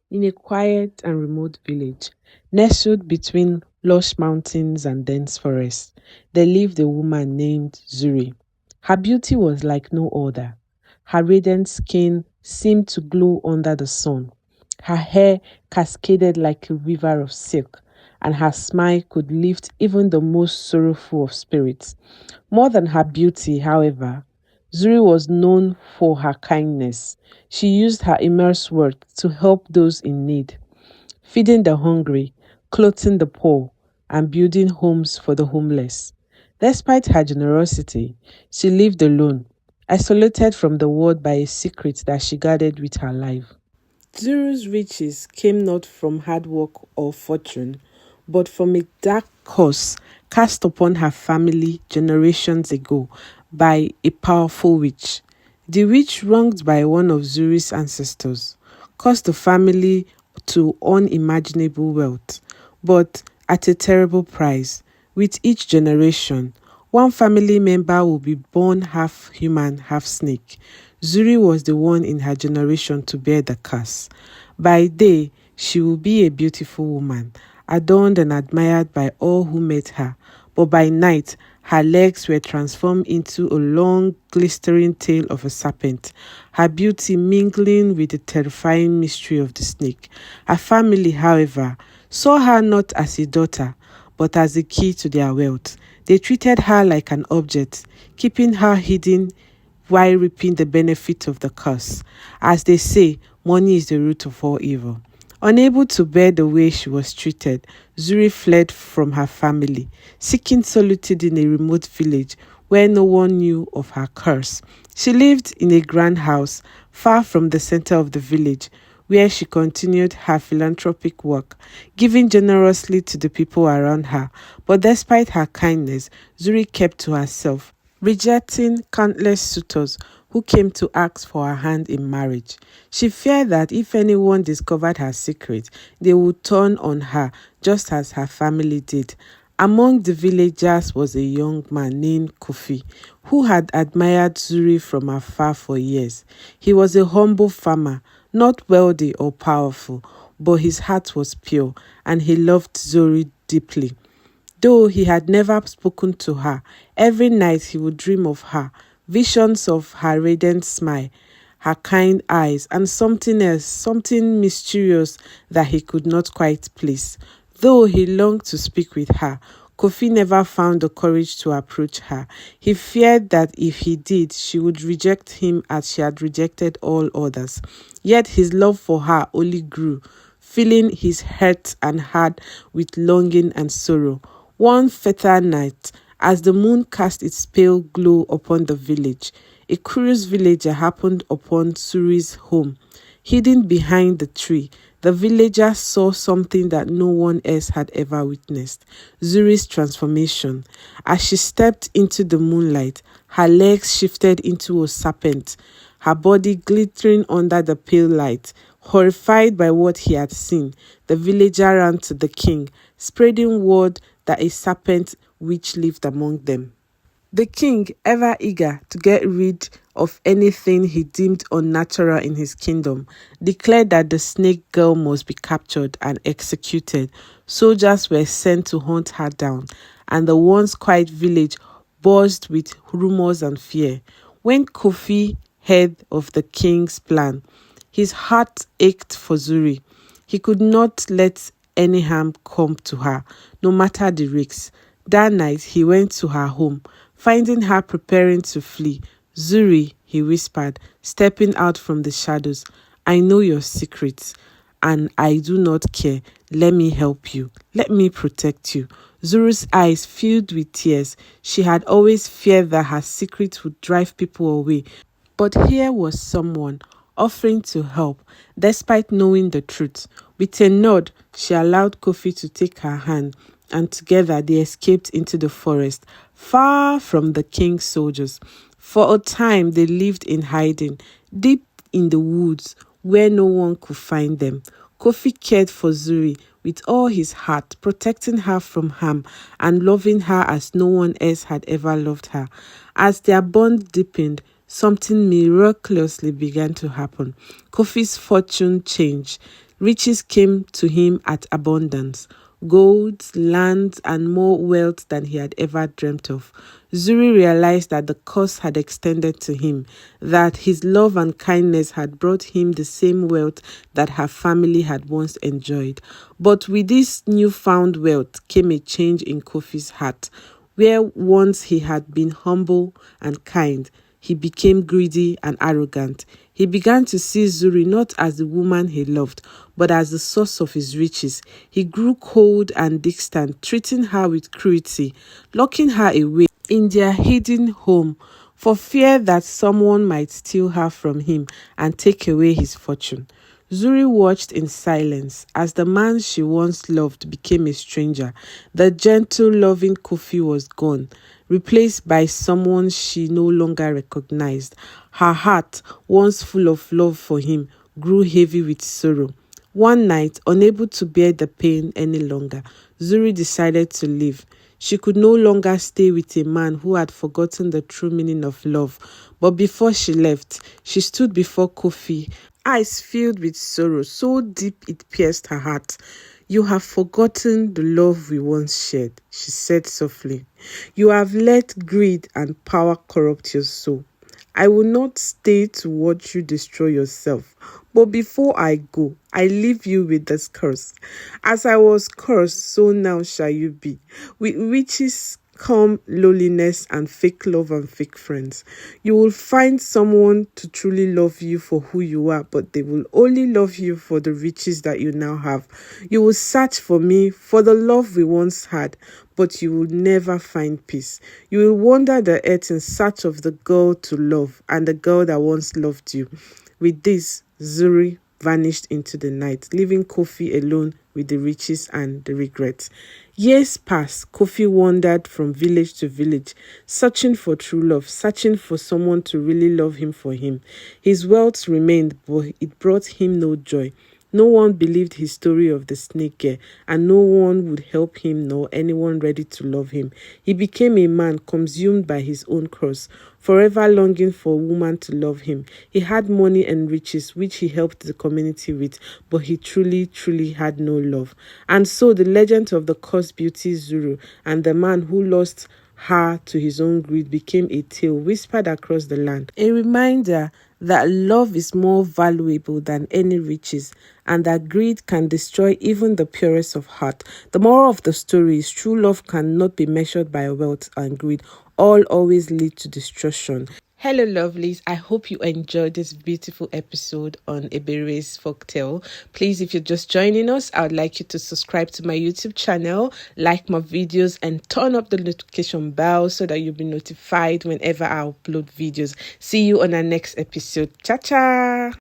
In a quiet and remote village, nestled between lush mountains and dense forests, there lived a woman named Zuri. Her beauty was like no other. Her radiant skin seemed to glow under the sun. Her hair cascaded like a river of silk, and her smile could lift even the most sorrowful of spirits. More than her beauty, however, Zuri was known for her kindness. She used her immense worth to help those in need, feeding the hungry, clothing the poor, and building homes for the homeless. Despite her generosity, she lived alone, isolated from the world by a secret that she guarded with her life. Zuri's riches came not from hard work or fortune, but from a dark curse cast upon her family generations ago by a powerful witch. The witch, wronged by one of Zuri's ancestors, caused the family to unimaginable wealth, but at a terrible price. With each generation, one family member will be born half human, half snake. Zuri was the one in her generation to bear the curse. By day, she will be a beautiful woman, adorned and admired by all who met her. But by night, her legs were transformed into a long, glistering tail of a serpent, her beauty mingling with the terrifying mystery of the snake. Her family, however, saw her not as a daughter, but as a key to their wealth. They treated her like an object, keeping her hidden while reaping the benefit of the curse. As they say, money is the root of all evil. Unable to bear the way she was treated, Zuri fled from her family, seeking solitude in a remote village where no one knew of her curse. She lived in a grand house far from the center of the village, where she continued her philanthropic work, giving generously to the people around her. But despite her kindness, Zuri kept to herself, rejecting countless suitors who came to ask for her hand in marriage. She feared that if anyone discovered her secret, they would turn on her, just as her family did. Among the villagers was a young man named Koffi, who had admired Zuri from afar for years. He was a humble farmer, not wealthy or powerful, but his heart was pure, and he loved Zuri deeply. Though he had never spoken to her, every night he would dream of her, visions of her radiant smile, her kind eyes, and something else, something mysterious that he could not quite place. Though he longed to speak with her, Koffi never found the courage to approach her. He feared that if he did, she would reject him as she had rejected all others. Yet his love for her only grew, filling his heart and heart with longing and sorrow. One fatal night, as the moon cast its pale glow upon the village, a curious villager happened upon Suri's home. Hidden behind the tree, the villager saw something that no one else had ever witnessed: Zuri's transformation. As she stepped into the moonlight, her legs shifted into a serpent, her body glittering under the pale light. Horrified by what he had seen, the villager ran to the king, spreading word that a serpent witch lived among them. The king, ever eager to get rid of anything he deemed unnatural in his kingdom, declared that the snake girl must be captured and executed. Soldiers were sent to hunt her down, and the once quiet village buzzed with rumors and fear. When Koffi heard of the king's plan, his heart ached for Zuri. He could not let any harm come to her, no matter the risks. That night, he went to her home, finding her preparing to flee. "Zuri," he whispered, stepping out from the shadows, "I know your secrets, and I do not care. Let me help you. Let me protect you." Zuri's eyes filled with tears. She had always feared that her secret would drive people away. But here was someone offering to help, despite knowing the truth. With a nod, she allowed Koffi to take her hand, and together they escaped into the forest, far from the king's soldiers. For a time they lived in hiding, deep in the woods, where no one could find them. Koffi cared for Zuri with all his heart, protecting her from harm and loving her as no one else had ever loved her. As their bond deepened, something miraculously began to happen. Koffi's fortune changed. Riches came to him at abundance, gold, lands, and more wealth than he had ever dreamt of. Zuri realized that the curse had extended to him, that his love and kindness had brought him the same wealth that her family had once enjoyed. But with this newfound wealth came a change in Koffi's heart. Where once he had been humble and kind, he became greedy and arrogant. He began to see Zuri not as the woman he loved, but as the source of his riches. He grew cold and distant, treating her with cruelty, locking her away in their hidden home for fear that someone might steal her from him and take away his fortune. Zuri watched in silence as the man she once loved became a stranger. The gentle, loving Koffi was gone, replaced by someone she no longer recognized. Her heart, once full of love for him, grew heavy with sorrow. One night, unable to bear the pain any longer, Zuri decided to leave. She could no longer stay with a man who had forgotten the true meaning of love. But before she left, she stood before Koffi, eyes filled with sorrow, so deep it pierced her heart. "You have forgotten the love we once shared," she said softly. "You have let greed and power corrupt your soul. I will not stay to watch you destroy yourself. But before I go, I leave you with this curse. As I was cursed, so now shall you be. With riches come loneliness and fake love and fake friends. You will find someone to truly love you for who you are, but they will only love you for the riches that you now have. You will search for me, for the love we once had, but you will never find peace. You will wander the earth in search of the girl to love and the girl that once loved you." With this, Zuri vanished into the night, leaving Koffi alone with the riches and the regrets. Years passed. Koffi wandered from village to village, searching for true love, searching for someone to really love him for him. His wealth remained, but it brought him no joy. No one believed his story of the snake girl, and no one would help him nor anyone ready to love him. He became a man consumed by his own curse, forever longing for a woman to love him. He had money and riches, which he helped the community with, but he truly had no love. And so the legend of the cursed beauty Zuru and the man who lost her to his own greed became a tale whispered across the land. A reminder that love is more valuable than any riches and that greed can destroy even the purest of heart. The moral of the story is true love cannot be measured by wealth and greed. All always lead to destruction. Hello, lovelies. I hope you enjoyed this beautiful episode on Ebere's folktale. Please, if you're just joining us, I would like you to subscribe to my YouTube channel, like my videos, and turn up the notification bell so that you'll be notified whenever I upload videos. See you on our next episode. Ciao, ciao.